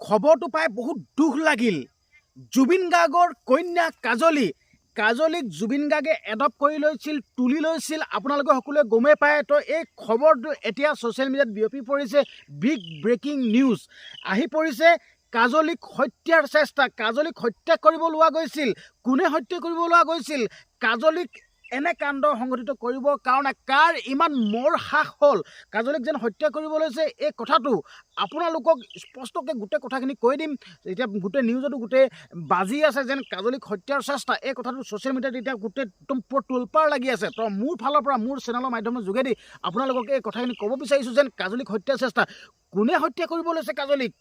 খবৰটো পাই বহুত দুখ লাগিল। জুবিন গাৰ্গৰ কন্যা কাজলীক জুবিন গাৰ্গে এডপ্ট কৰি লৈছিল, তুলি লৈছিল। আপোনালোকে সকলোৱে গমেই পায়। তো এই খবৰটো এতিয়া ছ'চিয়েল মিডিয়াত বিয়পি পৰিছে। বিগ ব্ৰেকিং নিউজ আহি পৰিছে। কাজলীক হত্যাৰ চেষ্টা, কাজলীক হত্যা কৰিব লোৱা গৈছিল। কোনে হত্যা কৰিব লোৱা গৈছিল? কাজলীক এনে কাণ্ড সংঘটিত কৰিবৰ কাৰণে কাৰ ইমান মৰ সাহ হ'ল? কাজলীক যেন হত্যা কৰিব লৈছে, এই কথাটো আপোনালোকক স্পষ্টকৈ গোটেই কথাখিনি কৈ দিম। এতিয়া গোটেই নিউজতো গোটেই বাজি আছে যেন কাজলীক হত্যাৰ চেষ্টা। এই কথাটো ছ'চিয়েল মিডিয়াত এতিয়া গোটেই একদম তোলপাৰ লাগি আছে। তো মোৰ ফালৰ পৰা, মোৰ চেনেলৰ মাধ্যমৰ যোগেদি আপোনালোকক এই কথাখিনি ক'ব বিচাৰিছোঁ যেন কাজলীক হত্যাৰ চেষ্টা। কোনে হত্যা কৰিব লৈছে কাজলীক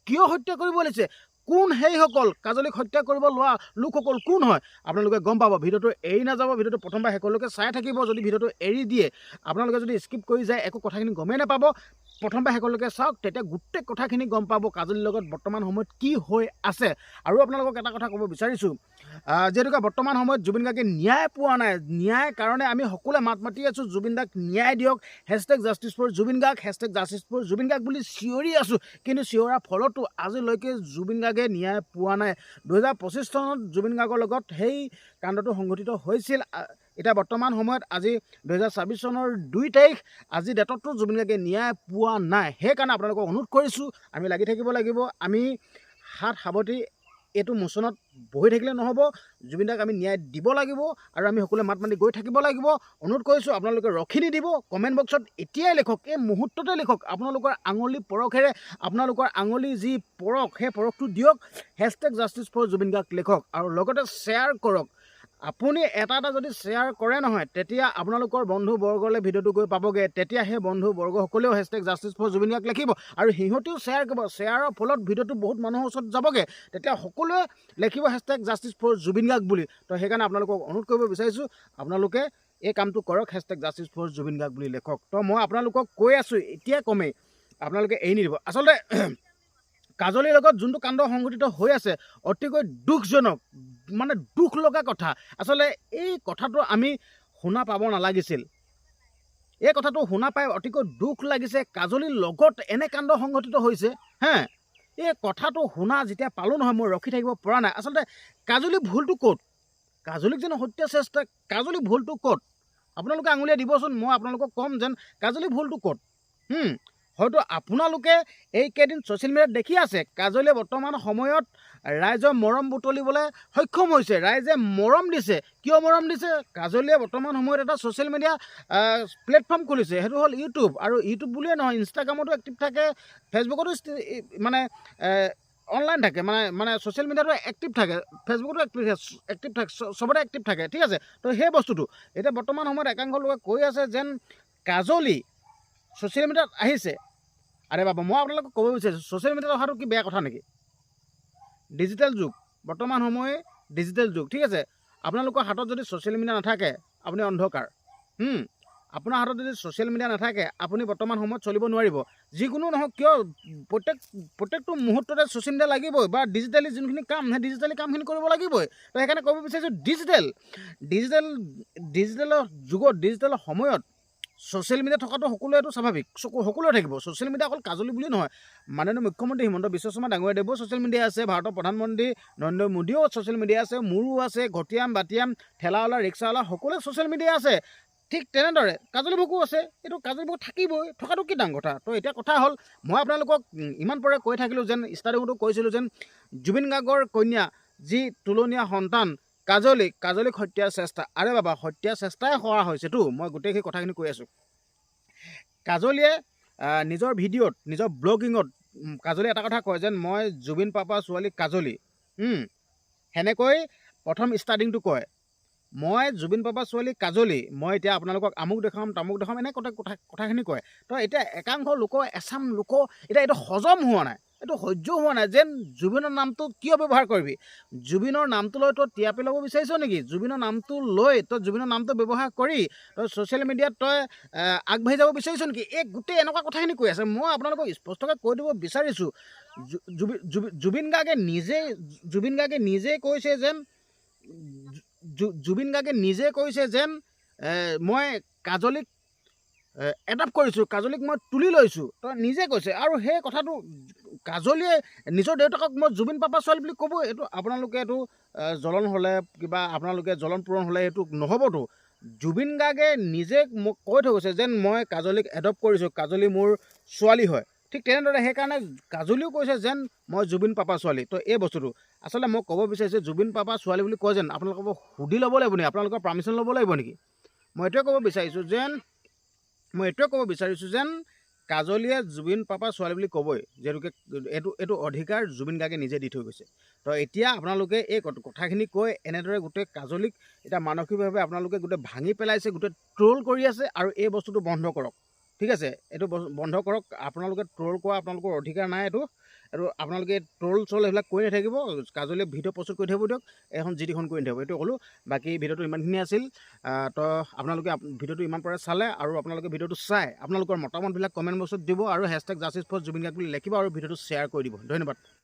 কিয় হত্যা কৰিব লৈছে? কোন সেইসকল কাজলীক হত্যা কৰিব লোৱা লোকসকল কোন হয়? আপোনালোকে গম পাব। ভিডিঅ'টো এৰি নাযাব। ভিডিঅ'টো প্ৰথমবাৰ শেষলৈকে চাই থাকিব। যদি ভিডিঅ'টো এৰি দিয়ে, আপোনালোকে যদি স্কিপ কৰি যায়, একো কথাখিনি গমেই নাপাব। প্ৰথমবাৰ শেষলৈকে চাওক, তেতিয়া গোটেই কথাখিনি গম পাব কাজলীৰ লগত বৰ্তমান সময়ত কি হৈ আছে। আৰু আপোনালোকক এটা কথা ক'ব বিচাৰিছোঁ, যিহেতুকে বৰ্তমান সময়ত জুবিন গাৰ্গে ন্যায় পোৱা নাই। ন্যায় কাৰণে আমি সকলোৱে মাত মাতি আছোঁ, জুবিন গাৰ্গ ন্যায় দিয়ক। #Justice for Zubeen Garg, #justice for Zubeen Garg বুলি চিঞৰি আছোঁ। কিন্তু চিঞৰাৰ ফলতো আজিলৈকে জুবিন গাৰ্গে ন্যায় পোৱা নাই। 2025 চনত জুবিন গাৰ্গৰ লগত সেই কাণ্ডটো সংঘটিত হৈছিল। এতিয়া বৰ্তমান সময়ত আজি 2026 চনৰ 2 তাৰিখ, আজি ডেটতো জুবিন গাৰ্গে ন্যায় পোৱা নাই। সেইকাৰণে আপোনালোকক অনুৰোধ কৰিছোঁ, আমি লাগি থাকিব লাগিব। আমি হাত সাৱটি এইটো মোচনত বহি থাকিলে নহ'ব। জুবিন দাক আমি ন্যায় দিব লাগিব আৰু আমি সকলোৱে মাত মাতি গৈ থাকিব লাগিব। অনুৰোধ কৰিছোঁ, আপোনালোকে ৰখি নিদিব। কমেণ্ট বক্সত এতিয়াই লিখক, এই মুহূৰ্ততে লিখক। আপোনালোকৰ আঙুলি পৰশেৰে, আপোনালোকৰ আঙুলি যি পৰশ, সেই পৰশটো দিয়ক। #জাষ্টিছ ফৰ জুবিন গাৰ্গ লিখক আৰু লগতে শ্বেয়াৰ কৰক। আপুনি এটা যদি শ্বেয়াৰ কৰে নহয়, তেতিয়া আপোনালোকৰ বন্ধুবৰ্গলৈ ভিডিঅ'টো গৈ পাবগৈ। তেতিয়া সেই বন্ধুবৰ্গসকলেও #জাষ্টিছ ফৰ জুবিন গাৰ্গ লিখিব আৰু সিহঁতেও শ্বেয়াৰ কৰিব। শ্বেয়াৰৰ ফলত ভিডিঅ'টো বহুত মানুহৰ ওচৰত যাবগৈ। তেতিয়া সকলোৱে লিখিব #জাষ্টিছ ফৰ জুবিন গাৰ্গ বুলি। তো সেইকাৰণে আপোনালোকক অনুৰোধ কৰিব বিচাৰিছোঁ, আপোনালোকে এই কামটো কৰক। #জাষ্টিছ ফৰ জুবিন গাৰ্গ বুলি লিখক। তো মই আপোনালোকক কৈ আছোঁ, এতিয়া কমেই আপোনালোকে এৰি নিদিব। আচলতে কাজলীৰ লগত যোনটো কাণ্ড সংঘটিত হৈ আছে, অতিকৈ দুখজনক, মানে দুখ লগা কথা। আচলতে এই কথাটো আমি শুনা পাব নালাগিছিল। এই কথাটো শুনা পাই অতিকৈ দুখ লাগিছে। কাজলীৰ লগত এনে কাণ্ড সংঘটিত হৈছে। এই কথাটো শুনা যেতিয়া পালোঁ নহয়, মই ৰখি থাকিব পৰা নাই। আচলতে কাজলীৰ ভুলটো ক'ত? কাজলীক যেন হত্যা চেষ্টা, কাজলীৰ ভুলটো ক'ত? আপোনালোকে আঙুলিয়াই দিবচোন। মই আপোনালোকক ক'ম যেন কাজলীৰ ভুলটো ক'ত। হয়তো আপোনালোকে এইকেইদিন ছ'চিয়েল মিডিয়াত দেখি আছে, কাজলীয়ে বৰ্তমান সময়ত ৰাইজৰ মৰম বুটলিবলৈ সক্ষম হৈছে। ৰাইজে মৰম দিছে। কিয় মৰম দিছে? কাজলীয়ে বৰ্তমান সময়ত এটা ছ'চিয়েল মিডিয়া প্লেটফৰ্ম খুলিছে, সেইটো হ'ল ইউটিউব। আৰু ইউটিউব বুলিয়ে নহয়, ইনষ্টাগ্ৰামতো এক্টিভ থাকে, ফেচবুকতো মানে অনলাইন থাকে, মানে ছ'চিয়েল মিডিয়াতো এক্টিভ থাকে, ফেচবুকতো এক্টিভ থাকে, চবতে এক্টিভ থাকে। ঠিক আছে। তো সেই বস্তুটো এতিয়া বৰ্তমান সময়ত একাংশ লোকে কৈ আছে যেন কাজলী ছ'চিয়েল মিডিয়াত আহিছে। আৰে বাবা, মই আপোনালোকক ক'ব বিচাৰিছোঁ, ছ'চিয়েল মিডিয়াত অহাটো কি বেয়া কথা নেকি? ডিজিটেল যুগ, বৰ্তমান সময়ে ডিজিটেল যুগ। ঠিক আছে। আপোনালোকৰ হাতত যদি ছ'চিয়েল মিডিয়া নাথাকে, আপুনি অন্ধকাৰ। আপোনাৰ হাতত যদি ছ'চিয়েল মিডিয়া নাথাকে, আপুনি বৰ্তমান সময়ত চলিব নোৱাৰিব। যিকোনো নহওক কিয়, প্ৰত্যেকটো মুহূৰ্ততে ছ'চিয়েল মিডিয়া লাগিবই, বা ডিজিটেলি যোনখিনি কাম, সেই ডিজিটেলি কামখিনি কৰিব লাগিবই। তো সেইকাৰণে ক'ব বিচাৰিছোঁ, ডিজিটেলৰ যুগত, ডিজিটেলৰ সময়ত ছ'চিয়েল মিডিয়া থকাটো সকলোৱেতো স্বাভাৱিক, সকলোৱে থাকিব। ছ'চিয়েল মিডিয়া অকল কাজলী বুলি নহয়, মাননীয় মুখ্যমন্ত্ৰী হিমন্ত বিশ্ব শৰ্মা ডাঙৰীয়াদেৱো ছ'চিয়েল মিডিয়া আছে, ভাৰতৰ প্ৰধানমন্ত্ৰী নৰেন্দ্ৰ মোদীও ছ'চিয়েল মিডিয়া আছে, মোৰো আছে, ঘটিয়াম বাটিয়াম ঠেলাৱালা ৰিক্সাৱালা সকলোৱে ছ'চিয়েল মিডিয়া আছে। ঠিক তেনেদৰে কাজলীবুকো আছে। এইটো কাজলীবুক থাকিবই, থকাটো কি ডাঙৰ কথা। তো এতিয়া কথা হ'ল, মই আপোনালোকক ইমান পৰে কৈ থাকিলোঁ যেন, ষ্টাৰ্টিঙতো কৈছিলোঁ যেন জুবিন গাৰ্গৰ কন্যা, যি তুলনীয়া সন্তান কাজলীক হত্যাৰ চেষ্টা। আৰে বাবা, হত্যাৰ চেষ্টাই কৰা হৈছেতো। মই গোটেই সেই কথাখিনি কৈ আছোঁ। কাজলীয়ে নিজৰ ভিডিঅ'ত, নিজৰ ব্লগিঙত কাজলীয়ে এটা কথা কয় যেন, মই জুবিন পাপা ছোৱালী কাজলী। সেনেকৈ প্ৰথম ষ্টাৰ্টিংটো কয়, মই জুবিন পাপা ছোৱালী কাজলী, মই এতিয়া আপোনালোকক আমুক দেখাম তামুক দেখাম, এনে কথাখিনি কয়। তো এতিয়া একাংশ লোক, এচাম লোক এতিয়া এইটো হজম হোৱা নাই, এইটো সহ্য হোৱা নাই যেন জুবিনৰ নামটো কিয় ব্যৱহাৰ কৰিবি? জুবিনৰ নামটো লৈ তই টিআৰপি ল'ব বিচাৰিছ নেকি? জুবিনৰ নামটো লৈ তই জুবিনৰ নামটো ব্যৱহাৰ কৰি তই ছ'চিয়েল মিডিয়াত তই আগবাঢ়ি যাব বিচাৰিছ নেকি? এই গোটেই এনেকুৱা কথাখিনি কৈ আছে। মই আপোনালোকক স্পষ্টকৈ কৈ দিব বিচাৰিছোঁ, জুবিন গাৰ্গে নিজেই কৈছে যেন মই কাজলীক এডপ্ট কৰিছোঁ, কাজলীক মই তুলি লৈছোঁ, তো নিজে কৈছে। আৰু সেই কথাটো কাজলীয়ে নিজৰ দেউতাকক মই জুবিন পাপা ছোৱালী বুলি ক'ব। এইটো আপোনালোকে এইটো জ্বলন হ'লে কিবা আপোনালোকে জ্বলন পূৰণ হ'লে এইটো নহ'বতো। জুবিন গাৰ্গে নিজে মোক কৈ থৈ গৈছে যেন মই কাজলীক এডপ্ট কৰিছোঁ, কাজলী মোৰ ছোৱালী হয়। ঠিক তেনেদৰে সেইকাৰণে কাজলীও কৈছে যেন মই জুবিন পাপা ছোৱালী। তো এই বস্তুটো আচলতে মই ক'ব বিচাৰিছোঁ, জুবিন পাপা ছোৱালী বুলি কয় যেন আপোনালোকক সুধি ল'ব লাগিব নেকি, আপোনালোকৰ পাৰ্মিশ্যন ল'ব লাগিব নেকি? মই এইটোৱে ক'ব বিচাৰিছোঁ যেন কাজলীয়ে জুবিন পাপা ছোৱালী বুলি ক'বই, যিহেতুকে এইটো অধিকাৰ জুবিন গাৰ্গে নিজে দি থৈ গৈছে। তো এতিয়া আপোনালোকে এই কথাখিনি কৈ এনেদৰে গোটেই কাজলীক এতিয়া মানসিকভাৱে আপোনালোকে গোটেই ভাঙি পেলাইছে, গোটেই ট্ৰল কৰি আছে। আৰু এই বস্তুটো বন্ধ কৰক, ঠিক আছে? এইটো বন্ধ কৰক। আপোনালোকে ট্ৰল কৰা আপোনালোকৰ অধিকাৰ নাই। এইটো আপোনালোকে ট্ৰল এইবিলাক কৰি নাথাকিব। কাজলীয়ে ভিডিঅ' প্ৰস্তুত কৰি থাকিব দিয়ক, এখন যিটিখন কৰি নাথাকিব। এইটো ক'লোঁ। বাকী ভিডিঅ'টো ইমানখিনি আছিল। তো আপোনালোকে ভিডিঅ'টো ইমান পাৰে চালে, আৰু আপোনালোকে ভিডিঅ'টো চাই আপোনালোকৰ মতামতবিলাক কমেণ্ট বক্সত দিব, আৰু #জাষ্টিছ ফৰ জুবিন গাৰ্গ বুলি লিখিব, আৰু ভিডিঅ'টো শ্বেয়াৰ কৰি দিব। ধন্যবাদ।